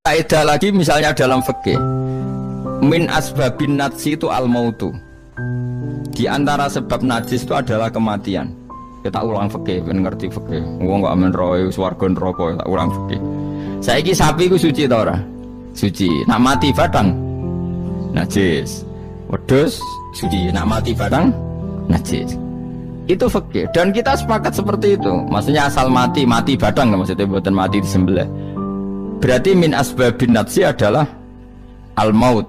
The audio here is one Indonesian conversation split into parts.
Kaidah lagi misalnya dalam fikih, min asbabin najsi itu al-mautu. Di antara sebab najis itu adalah kematian. Kita ulang fikih, ben ngerti fikih. Wong kok amen roe swarga neraka, tak ulang fikih. Saiki sapi ku suci ta ora? Suci. Nak mati badang najis. Wedhus suci. Nak mati badang najis. Itu fikih dan kita sepakat seperti itu. Maksudnya asal mati badang, maksudnya bukan mati disembelih. Berarti min asbabin najsi adalah al-maut.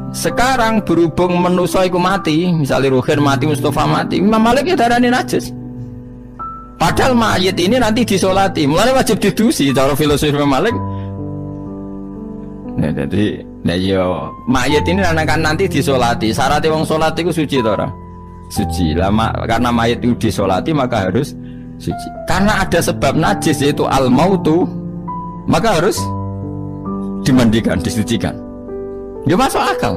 Sekarang berhubung manusia iku mati, misalnya Ruhin mati, Mustafa mati, Imam Malik ya darani najis. Padahal mayit ini nanti disolati, mulai wajib didusi cara filosofi Imam Malik. Nah, jadi, mayit ini akan nanti disolati. Syaratnya wong solati itu suci tora, suci. Lama karena mayit itu disolati maka harus suci. Karena ada sebab najis yaitu al-mautu, maka harus dimandikan, disucikan. Ya masuk akal.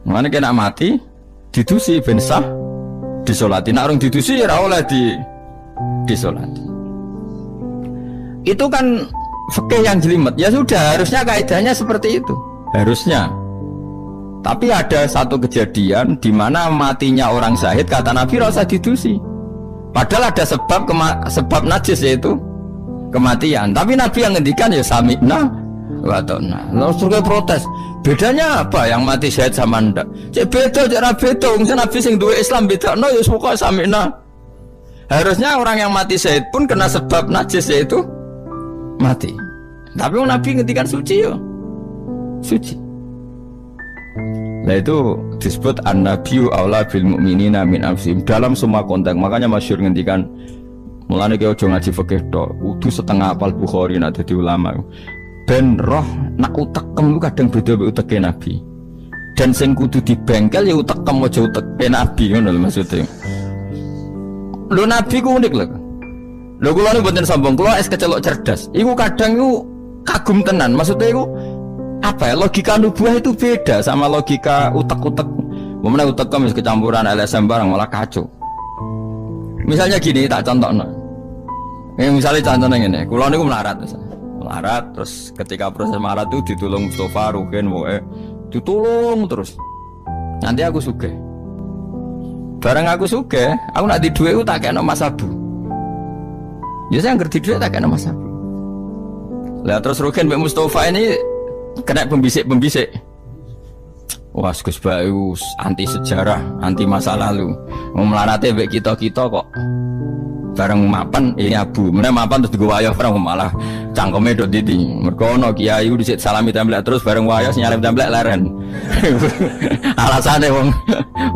Mana kena mati, didusi ben sah, disolati. Nak orang didusi ya oleh disolati. Itu kan fikih yang jelimet. Ya sudah, harusnya kaidahnya seperti itu. Harusnya. Tapi ada satu kejadian di mana matinya orang syahid, kata Nabi rasa didusi. Padahal ada sebab najis yaitu kematian. Tapi Nabi yang ngendikan ya sami'na wa ta'na. Lalu surga protes. Bedanya apa yang mati syahid sama ndak? Cek beda, cek ra beda. Wong Nabi sing duwe Islam bedakno ya pokoke sami'na. Harusnya orang yang mati syahid pun kena sebab najis yaitu mati. Tapi Nabi ngendikan suci yo. Suci. Nah itu disebut an-nabiyyu aula bil mu'minina min anfusihim dalam semua konteks. Makanya masyhur ngendikan mulane ki aja ngaji fikih tok, kudu setengah apal Bukhari nek dadi ulama. Ben roh nak utekem kadang beda mek uteke Nabi. Dan sing kudu dibengkel ya utekem aja uteke Nabi ngono lho maksudnya. Lho Nabi ku unik lho. Lho kula niku mboten sombong, kula es kecelok cerdas. Iku kadang iku kagum tenan, maksudnya iku apa ya, logika nubuah itu beda sama logika utek-utek. Memang utekem wis kecampuran LSM barang malah kacau. Misalnya gini, tak contohno. Misalnya contohnya gini, kula niku melarat terus ketika proses melarat itu ditulung Mustafa, Ruhin, ditulung terus. Nanti aku sugih. Bareng aku sugih, aku nak di duit aku tak kena Mas Abu. Ya saya ngerti duit tak kena Mas Abu. Lah terus Ruhin mbek Mustafa ini kena pembisik. Wah, Gus Bayu anti sejarah, anti masa lalu. Mau melarate mbek kita-kita kok bareng mapan ini Abu. Meneh mapan terus digo wayah bareng malah cangkeme do titi. Mergo ono kiai dhisik salami templek terus bareng wayah nyalem templek leren. Alasane wong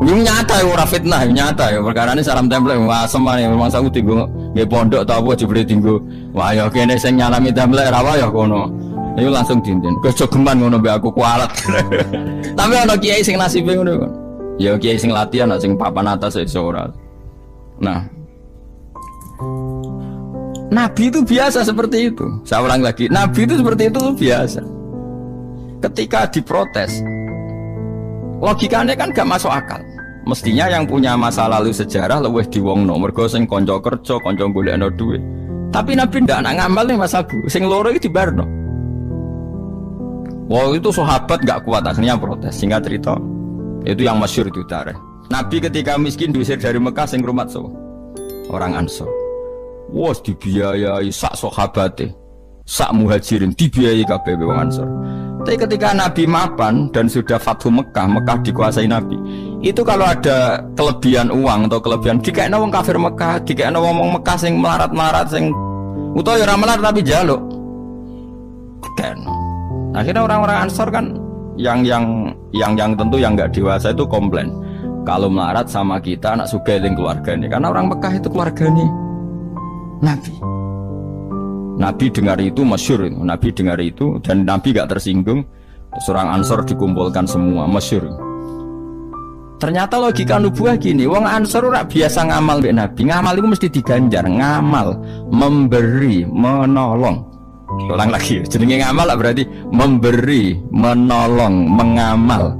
nyata ora fitnah, nyata ya perkarane salam templek asem ae memang aku dienggo nggih pondok ta apa jebule dienggo wayah kene sing nyalami templek ra wayah kono. Ayo langsung dinten. Kejogeman ngono mbek aku kualat. Tapi ana kiai sing nasibe ngono. Ya kiai sing latihan sing papan atas iso ora. Nah, Nabi itu biasa seperti itu. Saya ulang lagi, Nabi itu seperti itu biasa. Ketika diprotes, logikanya kan gak masuk akal. Mestinya yang punya masa lalu sejarah luwih diwongno, mergo sing kanca kerja, kanca golekno duit. Tapi Nabi ndak nak ngamal nih Mas Abu, sing loro iki dibarno. Wow, itu sahabat gak kuat akhirnya protes. Singkat cerita, itu yang masyhur itu tarikh. Nabi ketika miskin diusir dari Mekah sing rumat so, orang Ansor. Wos dibiayai sak sahabate, sak muhajirin dibiayai kabeh wong Ansor. Tapi ketika Nabi mapan dan sudah Fathu Mekah, Mekah dikuasai Nabi. Itu kalau ada kelebihan uang atau kelebihan dikekno wong kafir Mekah, dikekno wong Mekah sing melarat-melarat sing utawa ya ora melarat tapi njaluk. Dikekno. Akhirnya orang-orang Ansor kan yang tentu yang nggak dewasa itu komplain kalau melarat sama kita anak sugih ning keluargane, karena orang Mekah itu keluargane Nabi dengar itu masyhur, Nabi dengar itu dan Nabi gak tersinggung. Terus orang Ansor dikumpulkan semua masyhur. Ternyata logika nubuah gini, wong Ansor ora biasa ngamal mbek Nabi. Ngamal itu mesti diganjar, ngamal, memberi, menolong. Ulang lagi, jenenge ngamal berarti memberi, menolong, mengamal.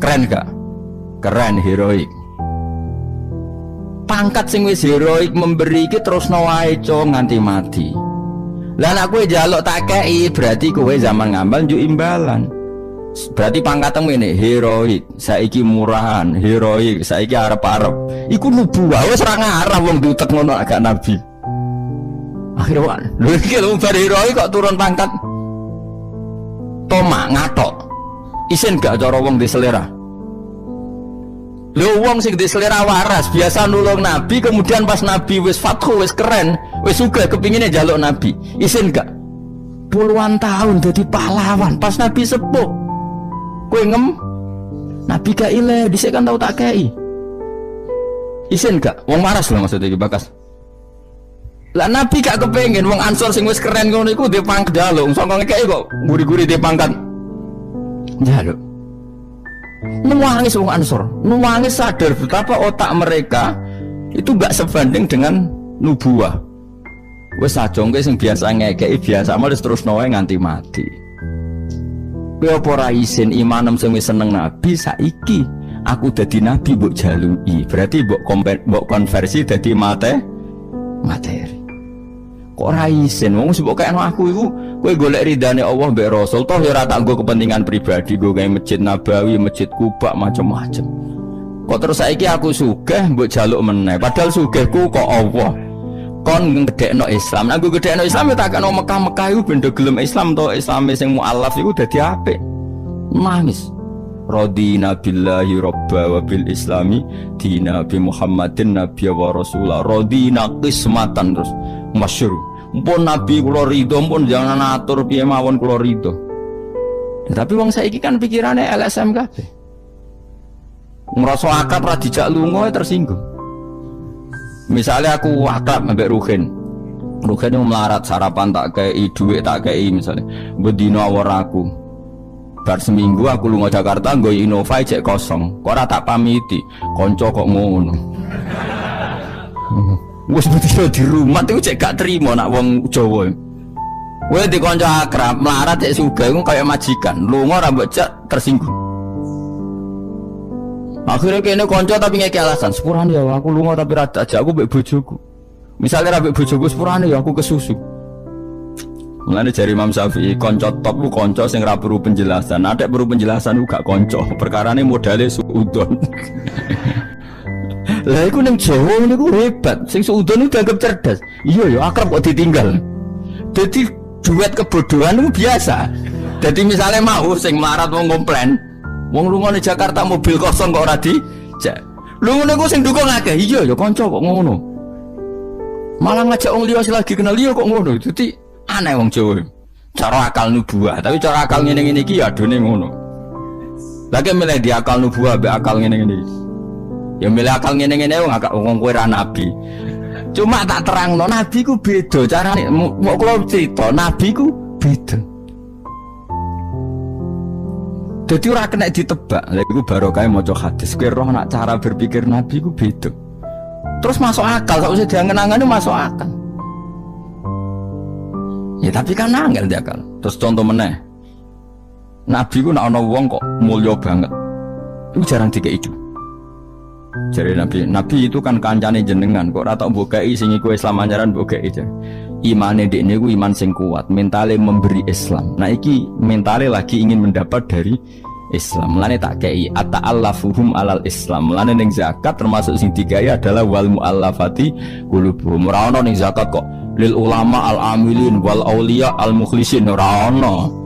Keren gak? Keren, heroik. Pangkat sing wis heroik memberi iki terusno wae nganti mati. Lah nek kowe njaluk tak kei berarti kowe zaman ngambal njuk imbalan. Berarti pangkatmu ini heroik, saiki murahan, heroik, saiki arep-arep. Iku nubuwah wis ora ngarah wong diutek ngono agak nabi. Akhirnya lho iki lho bar heroik kok turun pangkat. Tomak ngatok. Isin gak cara wong di selera. Lho wong sing di selera waras biasa nulung nabi, kemudian pas nabi wis fathu wis keren, wis sugih kepingine njaluk nabi. Isin gak? Puluhan tahun jadi pahlawan pas nabi sepuh. Kowe ngem nabi gak ile dhisik kan tau tak kei. Isin gak? Wong waras lho maksudnya iki bakas. Lah nabi gak kepengin wong Ansor sing wis keren ngono iku ndek pangkat njaluk, sangka ngekeki kok guri-guri ndek pangkat njaluk. Nuwangis wong Ansor, nuwangis sadar betapa otak mereka itu gak sebanding dengan nubuah. Wis sajongke sing biasa ngekeki biasa malah terus noe nganti mati. Kowe apa ora isin imanem sing wis seneng nabi saiki aku dadi nabi mbok jaluki. Berarti mbok konversi dadi materi. Kok ora isin wong sing mbok kayakno aku iku kowe golek ridane Allah mbek Rasul toh ya ora tak nggo kepentingan pribadi nggo gawe Masjid Nabawi, Masjid Kuba macam-macam. Kok terus saiki aku sugih mbok jaluk meneh padahal sugihku kok Allah. Kon ngedekno Islam, nek aku ngedekno Islam ya tak kena Mekah-Mekah iku ben gelem Islam to, Islame sing mualaf iku dadi apik. Nangis. Radina billahi robba wa bil islami dina bi Muhammadin nabiyya wa rasulah. Radina qismatan terus masyhur. Mpun nabi kula ridho, mpun jangan atur piye mawon kula ridho. Ya, tapi wong saiki kan pikirane LSM kabeh. Ngrasa akad ra dijak lunga tersinggung. Misalnya aku akrab ambek Ruhin yang melarat sarapan tak kei, duit tak kei misalnya bedino awor aku bar seminggu aku lunga Jakarta nggo Innova cek kosong kok ora tak pamiti konco kok ngono wis bedino di rumah itu cek gak terima nak wong Jawa kowe di konco akrab melarat cek sugih iku kaya majikan lunga ora mbok cek tersinggung. Akhirnya kene konco tapi ngeki alasan sepurane ya aku lunga tapi rada aja aku mbek bojoku. Misalnya mbek bojoku sepurane ya aku kesusu. Mulane jari Imam Syafi'i konco top ku konco sing ora perlu penjelasan. Ada perlu penjelasan ku gak konco. Perkarane modale suudon. Lah iku ning Jawa niku hebat. Sing suudon itu dianggap cerdas. Iya ya akrab kok ditinggal. Dadi duet kebodohan itu biasa. Jadi misalnya mau sing melarat wong komplain wong lunga di Jakarta mobil kosong kok ora dijak. Lho ngene ku sing dukung akeh. Iya ya kanca kok ngono. Malah ngajak wong liya lagi kenal liya kok ngono. Dadi aneh wong Jawa. Cara akal nubuah, tapi cara akal ngene-ngene iki ya adone ngono. Lagi milih di akal nubuah mbek akal ngene-ngene. Ya milih akal ngene-ngene wong kowe ra nabi. Cuma tak terangno nabi ku beda carane. Mau kula cerita nabi ku beda. Jadi ora kena ditebak. Lha iku barokah maca hadis. Kowe roh nak cara berpikir nabi ku beda. Terus masuk akal, sak usah diangen-angene masuk akal. Ya tapi kan angel dia akal. Terus contoh meneh. Nabi ku nak ana wong kok mulya banget. Iku jarang dikei itu. Jadi nabi itu kan kancane jenengan kok ora tak mbokei sing iku Islam anyaran mbokei aja. Imane dekne ku iman sing kuat, mentale memberi Islam. Nah iki mentale lagi ingin mendapat dari Islam. Mulane tak kei ata'allafuhum alal Islam. Mulane ning zakat termasuk sing digawe adalah wal muallafati qulubuhum. Ora ono ning zakat kok lil ulama al amilin wal auliya al mukhlisin ora ono.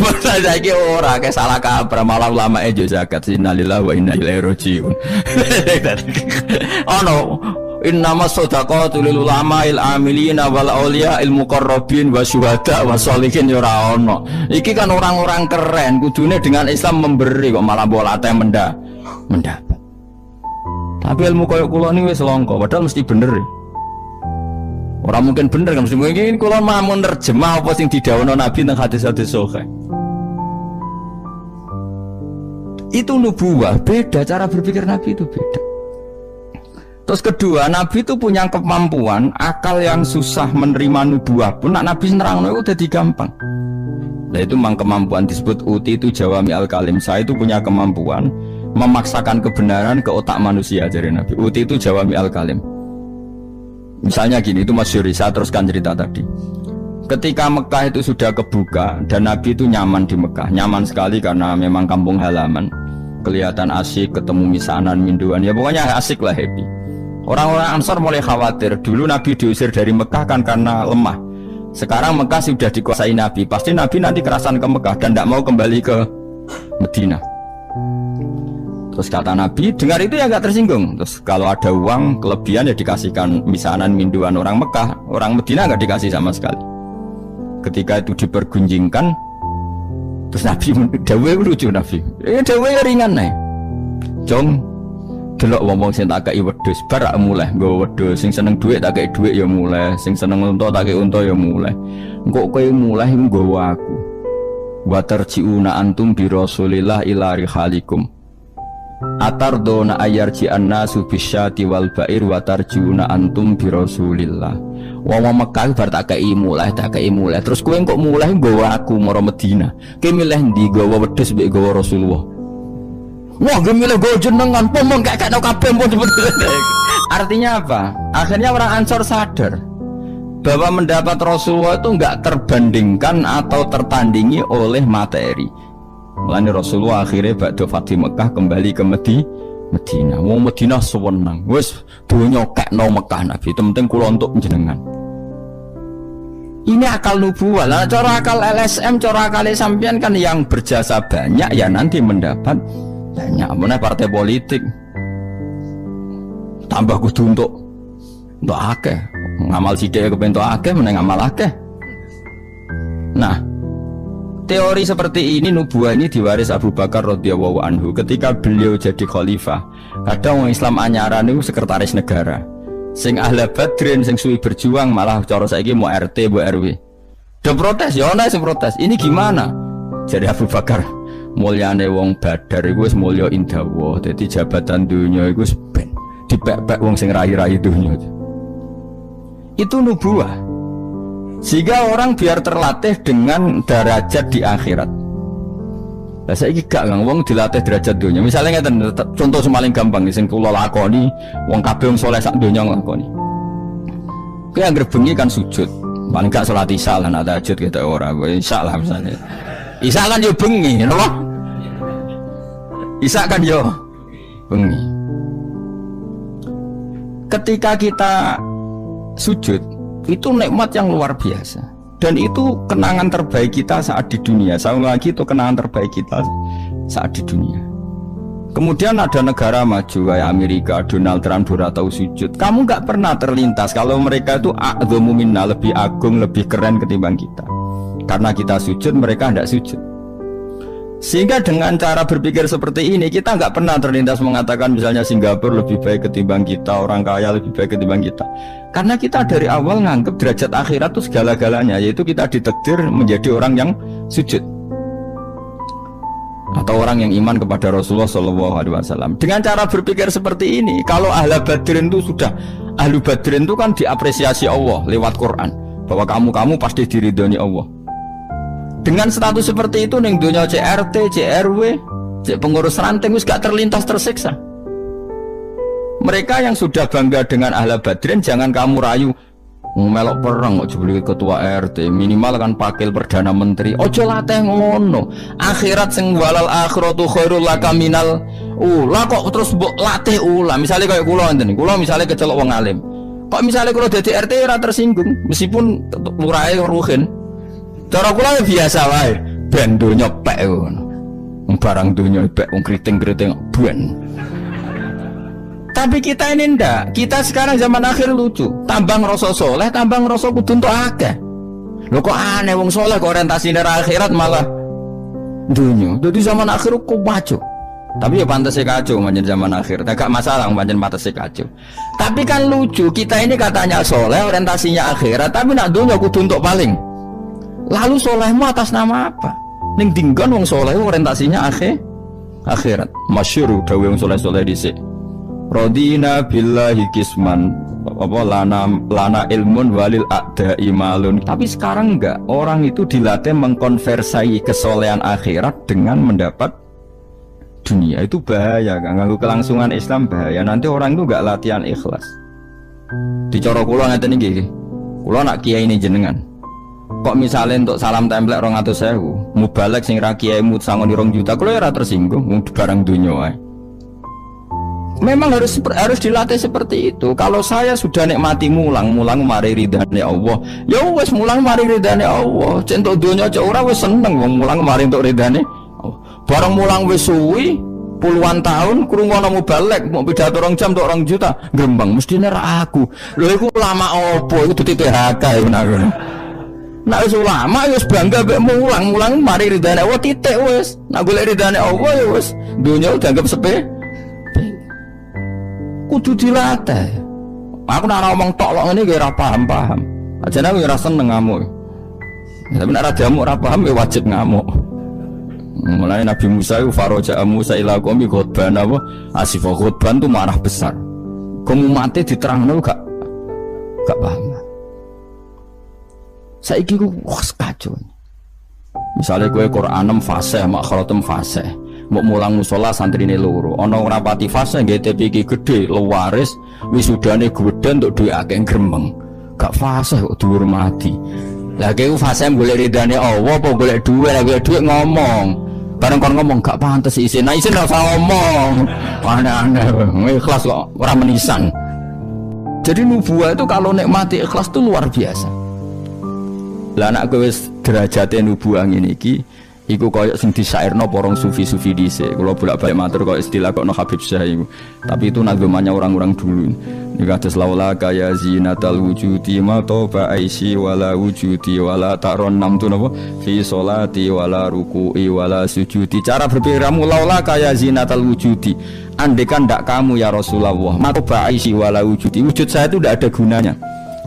Masa saiki ora kayak salah kaprah malah ulama ejo zakat innalillahi wa inna ilaihi rajiun. Ono innama shadaqatu lil ulama il amilina wal auliya il muqarrabin wa syuhada wa sholihin ora ono. Iki kan orang-orang keren kudune dengan Islam memberi kok malah bolate mendapat. Tapi ilmu koyo kula ni wis langka padahal mesti bener. Ora mungkin bener kan mesti mungkin kula mau nerjemah apa sing didhawuhna Nabi teng hadis-hadis sahih. Itu nubuwah, beda cara berpikir Nabi itu beda. Terus kedua, Nabi itu punya kemampuan akal yang susah menerima nubuwah pun nak Nabi nerangno itu jadi gampang. Nah itu memang kemampuan disebut uti itu jawami al-kalim. Saya itu punya kemampuan memaksakan kebenaran ke otak manusia jadi Nabi. Uti itu jawami al-kalim. Misalnya gini, itu Mas Yuri, saya teruskan cerita tadi. Ketika Mekah itu sudah kebuka dan Nabi itu nyaman di Mekah, nyaman sekali karena memang kampung halaman, kelihatan asik, ketemu misanan, minduan, ya pokoknya asik lah, happy. Orang-orang Ansor mulai khawatir, dulu Nabi diusir dari Mekah kan karena lemah. Sekarang Mekah sudah dikuasai Nabi, pasti Nabi nanti kerasan ke Mekah dan tidak mau kembali ke Medina. Terus kata Nabi, dengar itu ya gak tersinggung. Terus kalau ada uang kelebihan ya dikasihkan misanan minduan orang Mekah, orang Medina gak dikasih sama sekali. Ketika itu dipergunjingkan, terus Nabi dawe lucu Nabi. Dawe ringan nih. Jong, delok wong sing tak kei wedhus, barak mulai nggo wedhus, sing seneng dhuwit tak kei dhuwit ya mulai, sing seneng unta tak kei unta ya mulai. Engko kowe mulai nggawa aku. Wa tarjiuna antum bi Rasulillah ila rihalikum. Atardona ayarji annasu bisyati wal ba'ir wa tarjiuna antum bi Rasulillah. Wong Mekah bar tak kei mulai terus kowe kok mulai nggawa aku mara Medina. Kowe milih ndi nggawa wedhus mbek nggawa Rasulullah? Wah, gue milih gue jenengan, pomong kayak kabeh pun artinya apa? Akhirnya orang Ansor sadar bahwa mendapat Rasulullah itu enggak terbandingkan atau tertandingi oleh materi. Mulane Rasulullah akhirnya ba'da Fatih Mekah kembali ke Medina. Wong Medina sewenang, wis donya kekno Mekah Nabi, penting kula untuk jenengan. Ini akal nubuwah. Lah cara akal LSM, cara akal sampean kan yang berjasa banyak ya nanti mendapat banyak. Mana partai politik tambah kudu untuk akeh ngamal sithik kepentok akeh meneng ngamal akeh. Nah, teori seperti ini nubuah ini diwaris Abu Bakar radhiyallahu anhu ketika beliau jadi khalifah. Kadang orang Islam anyaran itu sekretaris negara. Sing ahli badrin sing suwi berjuang malah cara saiki mau RT, mau RW. Do protes ya ana sing protes. Ini gimana? Jadi Abu Bakar, mulyane wong Badar iku wis mulya indawa. Dadi jabatan dunya iku wis ben dipek-pek wong sing rai-rai dunya. Itu nubuah. Sehingga orang biar terlatih dengan derajat di akhirat. Lah saiki gak wong dilatih derajat dunya. Misalnya ngeten contoh paling gampang sing kula lakoni, wong kabeh wong saleh sak donya nglakoni. Kowe anggere bengi kan sujud. Paling gak salat isya lan tahajud kita ora. Isya lah misalnya. Isya kan yo bengi, napa? Isya kan yo bengi. Ketika kita sujud, itu nikmat yang luar biasa. Dan itu kenangan terbaik kita saat di dunia. Saya lagi itu kenangan terbaik kita saat di dunia. Kemudian ada negara maju kayak Amerika, Donald Trump tahu sujud. Kamu nggak pernah terlintas kalau mereka itu a'dhamu minna, lebih agung, lebih keren ketimbang kita. Karena kita sujud, mereka tidak sujud. Sehingga dengan cara berpikir seperti ini, kita nggak pernah terlintas mengatakan misalnya Singapura lebih baik ketimbang kita, orang kaya lebih baik ketimbang kita. Karena kita dari awal nganggap derajat akhirat itu segala-galanya, yaitu kita ditakdir menjadi orang yang sujud atau orang yang iman kepada Rasulullah SAW. Dengan cara berpikir seperti ini, kalau ahli badrin itu sudah, ahli badrin itu kan diapresiasi Allah lewat Quran, bahwa kamu pasti diridhoni Allah. Dengan status seperti itu ning dunia CRT, CRW, pengurus ranting wis gak terlintas tersiksa. Mereka yang sudah bangga dengan ahli badrin, jangan kamu rayu melok perang kok jebule ketua RT, minimal kan pakil perdana menteri. Ojo latih ngono. Akhirat sing walal akhiratu khairul laka minal ula kok terus mbok latih ula. Misale kaya kula ngene, kula misale kecelok wong alim. Kok misale kula dadi RT ora tersinggung meskipun lurahe ruhin. Cara kula biasa wae, ben donya pek ngono. Barang donya pek wong kriting-kriting ben. Tapi kita ini ndak, kita sekarang zaman akhir lucu. Tambang rasa soleh, tambang rasa kudu entuk akeh. Lho kok aneh wong soleh kok orientasine akhirat malah dunya. Jadi zaman akhir kok maju. Tapi ya pantas kacau manjen zaman akhir. Gak masalah manjen pantas kacau. Tapi kan lucu, kita ini katanya soleh, orientasinya akhirat, tapi nak dunya kudu entuk paling. Lalu solehmu atas nama apa? Ning dinggon wong soleh orientasinya akhirat. Masyhur dawuh wong soleh-soleh dhisik. Radina billahi kisman apa lana ilmun walil a'da'i malun. Tapi sekarang enggak, orang itu dilatih mengkonversai kesolehan akhirat dengan mendapat dunia. Itu bahaya kan, ganggu kelangsungan Islam bahaya. Nanti orang itu enggak latihan ikhlas. Dicara kula ngeten iki. Kula nak kiai ini jenengan. Kok misalnya untuk salam templek 200.000, mubalek sing ra kiai mut sangoni 2 juta, kula ora tersinggung wong barang donya wae. Memang harus dilatih seperti itu. Kalau saya sudah nikmati mulang mari ridane Allah. Ya wis mulang mari ridane Allah. Centok donya cek ora wis seneng wong mulang mari entuk ridane. Barang mulang wis suwi puluhan tahun krungono mubalek mau pidato 2 jam untuk 2 juta grembang mestine ra aku. Lho iku ulama opo iku dadi PHK ya ngono. Nek wis ulama wis bangga mek mulang mari ridane Allah titik wis. Nek golek ridane Allah ya wis donya dianggap sepe. Kudu dilatih. Aku nak ngomong tok lok ngene ora paham. Ajane aku ora seneng ngamuk. Tapi nek ora diamuk ora paham ya wajib ngamuk. Mulai Nabi Musa itu faraja Musa ila qaumi khutban apa? Asifah khutban itu marah besar. Kamu mati diterangno gak paham. Saiki ku kacau. Misalnya kowe Quran 6 fase, makhratum fase. Mbok mulang musala santrine loro. Ana ora pati fase nggih TV iki gedhe, lewaris, wisudane gedhe untuk duwe akeh gremeng. Gak fase kok dihormati. Lah kowe fase golek ridane Allah apa golek duwe, lah golek duwe ngomong. Bareng kon ngomong gak pantes isin. Nah isin ora usah ngomong. Aneh-aneh, ikhlas kok ora menisan. Jadi nubuah itu kalau nikmati ikhlas itu luar biasa. Lah nek kowe wis derajate nubuah ngene iki iku koyo sing disairno porong sufi-sufi dhisik. Kula bolak-balik matur koyo istilah kok no Habib Syah iku. Tapi itu nagamanya orang-orang dulu. Iki kados laula kaya zinatal wujudi ma toba aisi wala wujudi wala taron nam tu napa fi sholati wala ruku'i wala sujudi. Cara berpikirmu laula kaya zinatal wujudi. Andekan ndak kamu ya Rasulullah ma toba aisi wala wujudi. Wujud saya itu ndak ada gunanya.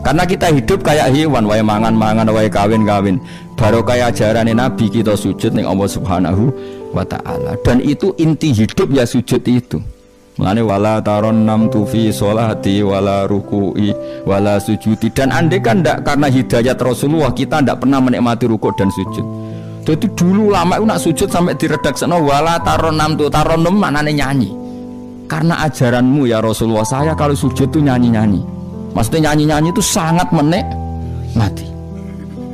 Karena kita hidup kayak hewan, wae mangan-mangan, wae kawin-kawin. Baru kayak ajaran Nabi kita sujud ning Allah Subhanahu wa taala. Dan itu inti hidup ya sujud itu. Mulane wala taron nam tu fi sholati wala ruku'i wala sujudi. Dan andai kan ndak karena hidayat Rasulullah kita ndak pernah menikmati rukuk dan sujud. Jadi dulu lama itu nak sujud sampai diredaksana wala taron nam tu taron nam maknane nyanyi. Karena ajaranmu ya Rasulullah, saya kalau sujud tuh nyanyi-nyanyi. Maksudnya nyanyi-nyanyi itu sangat menikmati.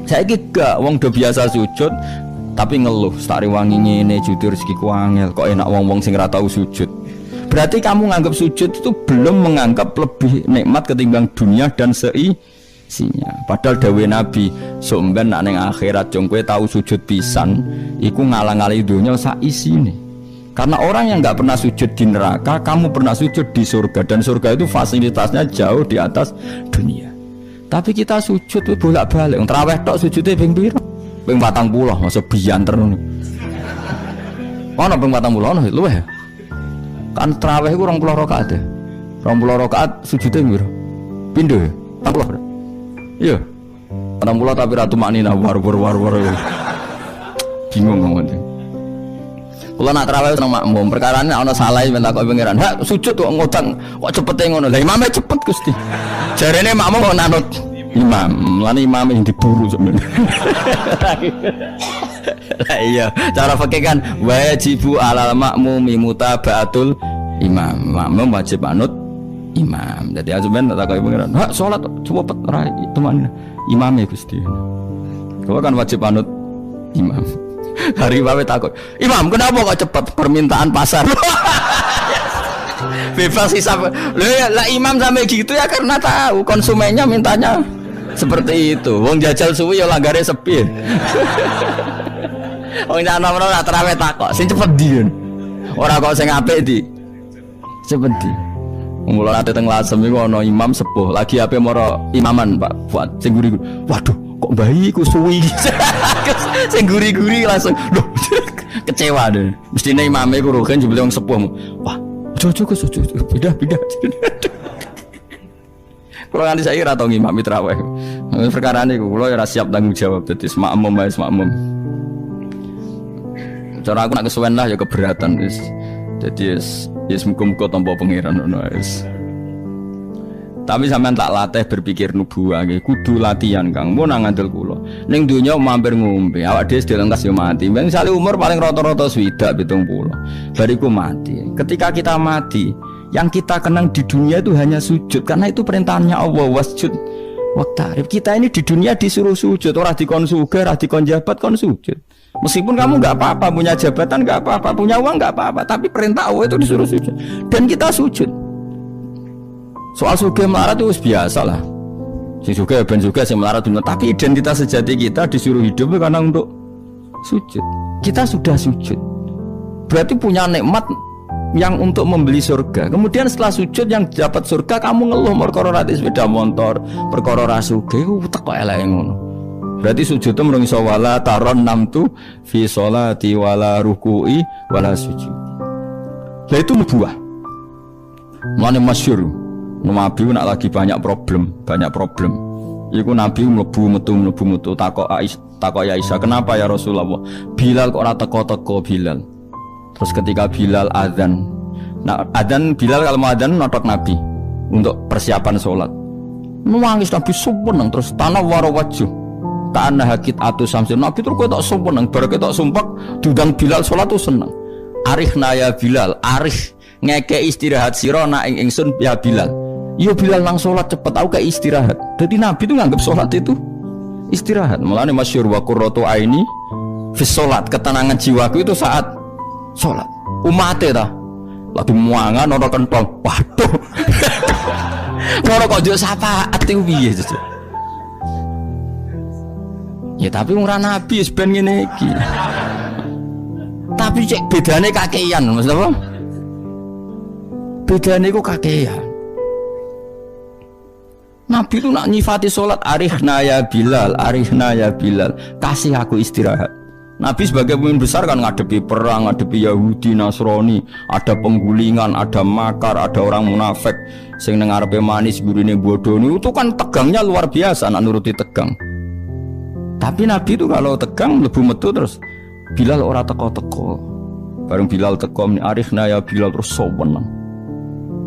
Saya gak wong do biasa sujud tapi ngeluh stari wangi ngene judi rezekiku angel kok enak wong-wong sing ora tau sujud. Berarti kamu nganggap sujud itu belum menganggap lebih nikmat ketimbang dunia dan seisinya. Padahal dawuh Nabi somben nak ning akhirat jong kowe tau sujud pisan iku ngalang-alangi dunya sak isine. Karena orang yang nggak pernah sujud di neraka, kamu pernah sujud di surga, dan surga itu fasilitasnya jauh di atas dunia. Tapi kita sujud itu bolak-balik. Terawih tok sujudnya ping pira? Ping 40, masa bianter ngono. Ono ping 40 ono luwih. Kan terawih iku 20 rakaat ya. 20 rakaat sujudnya piro? Pindho ya? 40. Iya. 40 tapi ratu maknina war. Bingung ngomong. Kalau nak terawih seneng makmum, perkara ini ada salah minta kau pengiran. Hak sujud kok ngutang, kok cepet ngono. Lah imamnya cepet Gusti. Jarene makmum kok nanut imam, lan imam yang diburu sebenarnya. Lah iya, cara fikih kan wajibu alal makmumi mutabaatul imam. Makmum wajib anut imam. Jadi azumen tak kau pengiran. Hak salat cepet ora teman imamnya Gusti. Kau kan wajib anut imam. Hari bawe takut, imam kenapa kok cepat permintaan pasar? Bebas hisap. Lah imam sampai gitu ya karena tahu konsumennya mintanya seperti itu. Wong jajal suwi ya langgare sepi. Wong jana ora terawih takok, sing cepet di. Ora kok sing apik di. Cepet di. Mula ate teng Lasem iku ana imam sepuh, lagi ape mara imaman Pak Fuad sing guri. Waduh, kok bayi ku suwi. Sing guri-guri langsung loh kecewa deh. Mestine imame ku rogen jebule wong sepuh. Wah, ojo ku sujud. Beda. Kalau nganti saya ora tau ngimami tarawih. Perkara niku kula ora siap tanggung jawab dadi makmum wae makmum. Cara aku nak kesuwen lah ya keberatan wis. Jadi yes muga-muga tampa pangeran ngono wis. Tapi sampean tak latih berpikir nubuwah nggih, kudu latihan Kang. Mun nang ngandel kula. Ning donya mampir ngombe, awak dhewe dilengkas yo mati. Ben misale umur paling rata-rata 60 70. Bariku mati. Ketika kita mati, Yang kita kenang di dunia itu hanya sujud, karena itu perintahnya Allah, wasjud waqtarib. Kita ini di dunia disuruh sujud, orang dikon sugih, orang dikon jabat kon sujud. Meskipun kamu nggak apa-apa, punya jabatan nggak apa-apa, punya uang nggak apa-apa, tapi perintah Allah itu disuruh sujud dan kita sujud. Soal sugih melarat itu biasa lah. Si sugih ben sugih, si melarat benar. Tapi identitas sejati kita disuruh hidup karena untuk sujud. Kita sudah sujud. Berarti punya nikmat yang untuk membeli surga. Kemudian setelah sujud yang dapat surga kamu ngeluh perkara rati sepeda motor, perkara ra sugih ku teko eleke ngono. Berarti sujud itu menungso wala taron namtu fi sholati wala ruku'i wala sujud. Lah itu nubuah. Mane masyhur. Nabi nak lagi banyak problem. Iku Nabi mlebu metu takok ya Aisyah, "Kenapa ya Rasulullah? Bilal kok ora teko-teko Bilal?" Terus ketika Bilal azan. Nah, azan Bilal kalau mau azan notok Nabi untuk persiapan sholat. Nangis Nabi sumpah terus tanah warawaju. Ta'anna hakit atu samsin. Nabi terus tak sumpah baru tak sumpah diundang Bilal sholat tuh seneng. Arihna ya Bilal, arih ngeke istirahat sira nak ing ingsun ya Bilal. Yo Bilal nang sholat cepet aku kayak istirahat. Jadi Nabi itu nganggap sholat itu istirahat. Mulane masyhur wa qurratu aini fi sholat, ketenangan jiwaku itu saat sholat. Umate ta lagi muangan ora kentong. Waduh. Ora kok yo syafaat iku piye itu. Ya tapi ora Nabi wis ben ngene iki. Tapi cek bedane kakean, Mas apa? Bedane ku kakean. Nabi itu nak nyifati sholat arihna ya Bilal, kasih aku istirahat. Nabi sebagai pemimpin besar kan ngadepi perang, ngadepi Yahudi, Nasrani, ada penggulingan, ada makar, ada orang munafik sing nang arepe manis gurine bodoh itu kan tegangnya luar biasa nak nuruti tegang. Tapi Nabi itu kalau tegang mlebu metu terus Bilal ora teko-teko. Bareng Bilal teko arihna ya Bilal terus sowenang.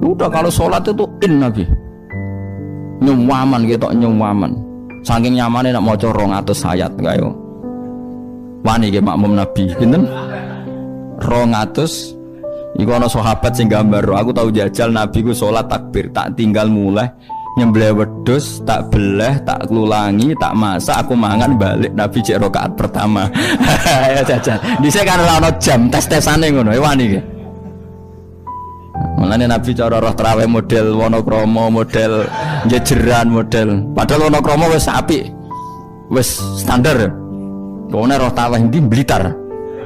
Udah kalau sholat itu Nabi. Nyuwaman gitu, nyuwaman. Saking nyamannya nak maca 200 ayat kayo. Wani ge makmum Nabi, pinten? 200. Iku ana sahabat sing gambar, aku tahu jajal Nabi ku salat takbir, tak tinggal mulai nyembelih wedhus, tak beleh, tak klulangi, tak masak, aku mangan balik Nabi cek rakaat pertama. Ya jajal. Dhisik kan ora ana jam tes-tesane ngono, wani ge. Mulane Nabi cara roh traweh model Wonokromo, model jejeran, model. Padahal Wonokromo wis apik. Wis standar. Kone roh traweh ndi Blitar.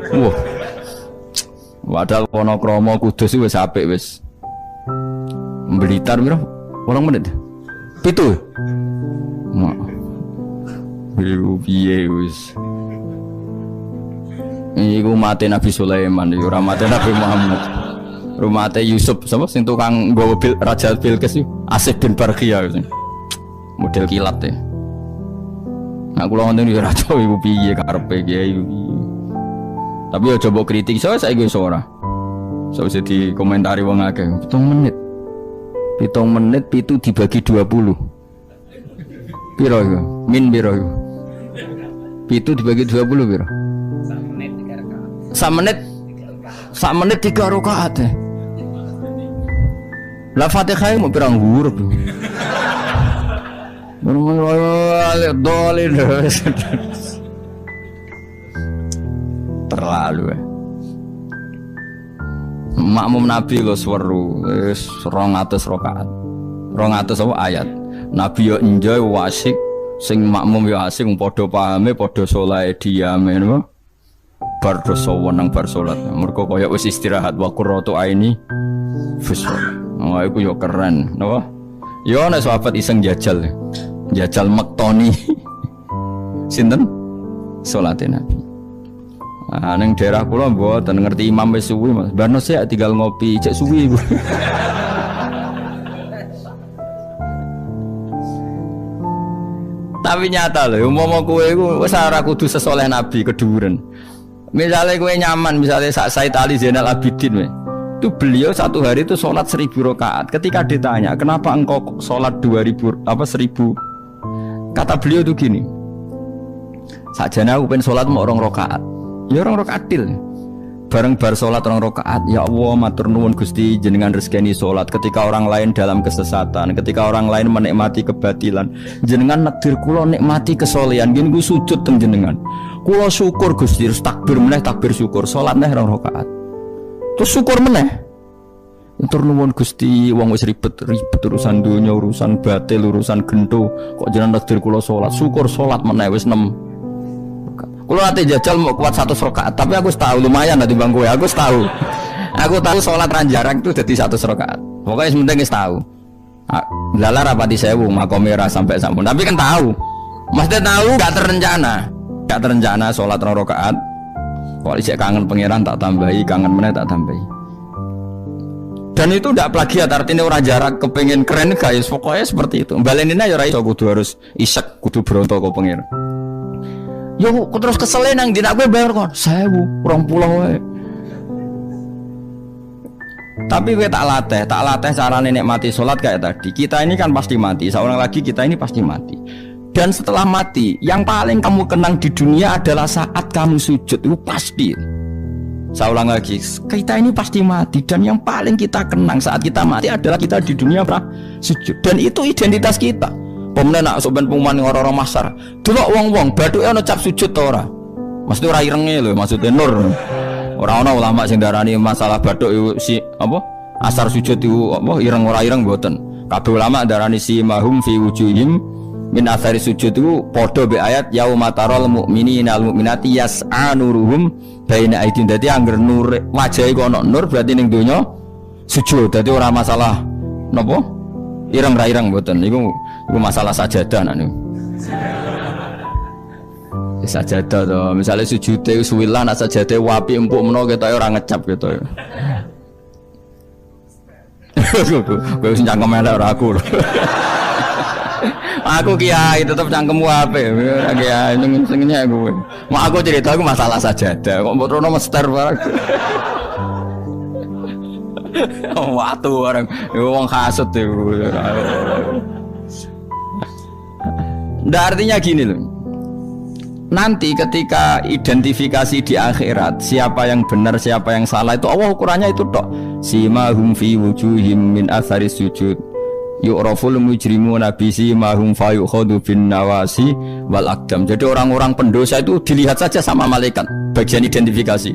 Wah. Padahal Wonokromo Kudus wis apik wis. Blitar piro? 8 menit. 7. Mak. Piye wis. Iku mate Nabi Sulaiman, ora mate Nabi Muhammad. Rumah teh Yusuf, sama sing tukang nggawa Raja Bilqis itu Asif bin Barkhiyah model kilat ya. Nah kula ngoten yo ora tau iku piye karepe kiai iki. Tapi yo coba kritik saya wis ora. So bisa dikomentari wong akeh. 7 menit. 7 menit itu dibagi 20. Piro iku? Min piro iku? 7 dibagi 20 piro? 1 menit 3 rakaat. Lah Fatihah mau pirang huruf. Terlalu. Makmum Nabi lo seweru wis 200 rakaat. 200 apa ayat. Nabi yo enjoy wasik, sing makmum yo asik padha pahame, padha saleh diame napa. Bar dosa wenang bar salat. Mergo kaya wis istirahat wa qurratu aini fusol. Oh iku yo keren, napa? Yo ana sahabat iseng jajal mektoni. Sinten? Salate Nabi. Ah ning daerah kula mboten ngerti imam wis suwi Mas. Barno sik tinggal ngopi cek suwi iku. Tapi nyata lho, umpama kowe iku wis ora kudu sesoleh Nabi keduren. Misalnya kowe nyaman, misalnya Said Ali Zainal Abidin we. Itu beliau satu hari itu sholat 1000 rakaat. Ketika ditanya, kenapa engkau sholat 1000 kata beliau itu gini, sajane aku pengen sholat mau 2 rakaat. Ya 2 rakaat til. bareng bar salat 2 rakaat, ya Allah matur nuwun Gusti jenengan rezekeni salat ketika orang lain dalam kesesatan, ketika orang lain menikmati kebatilan, jenengan nekdir kula nikmati kesolehan, nggih niku sujud teng jenengan. Kula syukur Gusti, terus takbir meneh, takbir syukur, salat neh 2 rakaat. Terus syukur meneh. Matur nuwun Gusti, wong wis ribet urusan dunya, urusan batil, urusan gento, kok jenengan nekdir kula salat, syukur salat meneh wis 6. Kulo ate jajal mau kuat 100 rakaat, tapi aku tahu lumayan nanti bang gue. Aku tahu sholat ranjarang itu jadi 100 rakaat. Pokoknya sementing wis tahu. Lala rapati sewu makomera sampai sampun. Tapi kan tahu, maksudnya tahu nggak terencana sholat 2 rakaat. Kalau isek kangen pangeran tak tambahi, kangen meneh tak tambahi. Dan itu tidak plagiat, artinya orang jarak kepengen keren guys. Pokoknya seperti itu. Balenina ya iso kudu harus isek, kudu bronto kok pangeran. Yo terus kesel nang dina gue bayar kon 1000 20 wae. Tapi gue tak latih carane nikmati salat kayak tadi. Kita ini kan pasti mati, seorang lagi kita ini pasti mati. Dan setelah mati, yang paling kamu kenang di dunia adalah saat kamu sujud, itu pasti. Saya ulang lagi, kita ini pasti mati dan yang paling kita kenang saat kita mati adalah kita di dunia sujud. Dan itu identitas kita. Pemenang nak soben pengumuman orang-orang masar. Delok wong-wong bathuke ana cap sujud ta ora? Mesti ora irenge lho, maksudnya nur. Ora ana ulama sing darani masalah bathuk si apa? Asar sujud itu apa ireng ora ireng mboten. Kabeh ulama darani si mahum fi wujuhim min athari sujud itu padha be ayat yauma taral mu'minina al mu'minati yas'a nuruhum baina aidin. Dadi angger nur wajahe kok ana nur berarti ning donya sujud. Dadi ora masalah napa? Ireng ra ireng mboten. Iku masalah sajadah nak niku. Sajadah to, misale sujude suwilah nak sajadah wapi empuk menawa ketok ora ngecap gitu ya. Kowe wis cangkem elek ora aku. Aku kiai tetep cangkemmu apik. Kiai senengnya kowe. Mak aku cerita aku masalah sajadah. Kok mbok rono mester barang. Waktu orang wong hasud itu. Nggak, artinya gini loh. Nanti ketika identifikasi di akhirat siapa yang benar siapa yang salah itu Allah ukurannya itu tok. Simahum fi wujuhim min athari sujud yu'raful mujrimuna bi simahum fayukhadu bin nawasi wal aqdam. Jadi orang-orang pendosa itu dilihat saja sama malaikat bagian identifikasi.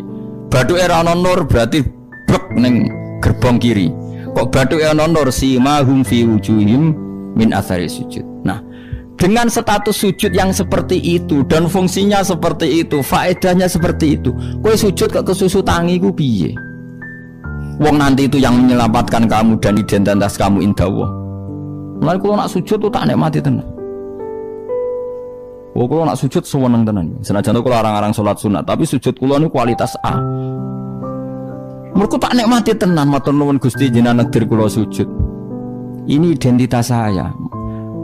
Bathuke ra ono nur berarti blek ning gerbong kiri. Kok bathuke ana nur simahum fi wujuhim min athari sujud. Nah, dengan status sujud yang seperti itu dan fungsinya seperti itu, faedahnya seperti itu, kowe sujud kok kesusu tangi ku piye? Wong nanti itu yang menyelamatkan kamu dan identitas kamu indah Allah. Mulai kalau nak sujud tuh tak nikmati tenan. Wong kalau nak sujud sewenang tenan. Senajan kalau arang-arang sholat sunat, tapi sujud kula ini kualitas A. Mereka tak nikmati tenan, matur nuwun Gusti jenengan nekdir kula sujud. Ini identitas saya.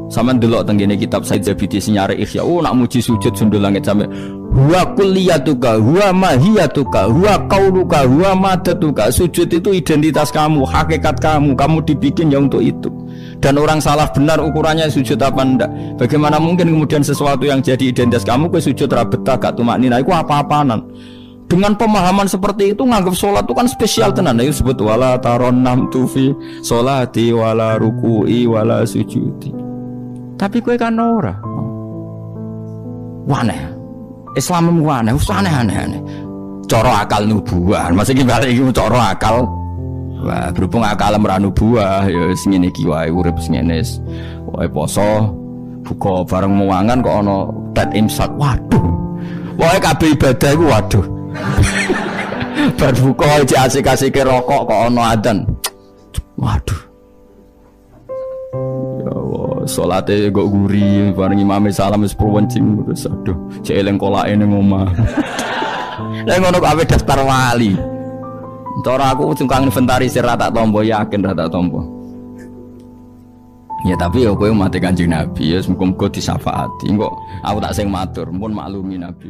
Sama delok teng kene kitab Said Zabidi sinyare Ihya. Oh nak muji sujud sundul langit sampe huwa kulliyatuka huwa mahiyatuka huwa qauluka huwa madatuka. Sujud itu identitas kamu, hakikat kamu dibikin ya untuk itu. Dan orang salah benar ukurannya sujud apa ndak. Bagaimana mungkin kemudian sesuatu yang jadi identitas kamu kowe sujud ra betah gak tumaknina iku apa-apaanan. Dengan pemahaman seperti itu nganggap sholat itu kan spesial tenan. Itu sebut wala taronam tufi sholati wala ruku'i wala sujudi. Tapi kowe kan ora. Waneh. Islam waneh, aneh-aneh. Cara akal nubuah. Maksud iki balik iki cara akal. Wah, berhubung akal ora nubuah ya sing ngene iki wae urip sing ngene. Wae poso, buka bareng muangan kok ana tet imsak. Waduh. Wae kabeh ibadah iku waduh. Bar buka iki asik-asike rokok kok ana adzan. Waduh. Salate kok guri bareng imame salam wis pruwencing terus aduh cek eleng kolake ning omah. Lah ngono kok ape daftar wali. Cara aku cungkang inventarisir ra tak tampa yakin ra tak tampa. Ya tapi ya kowe mati Kanjeng Nabi ya muga-muga disyafaati. Kok aku tak sing matur, mumpun maklumi Nabi.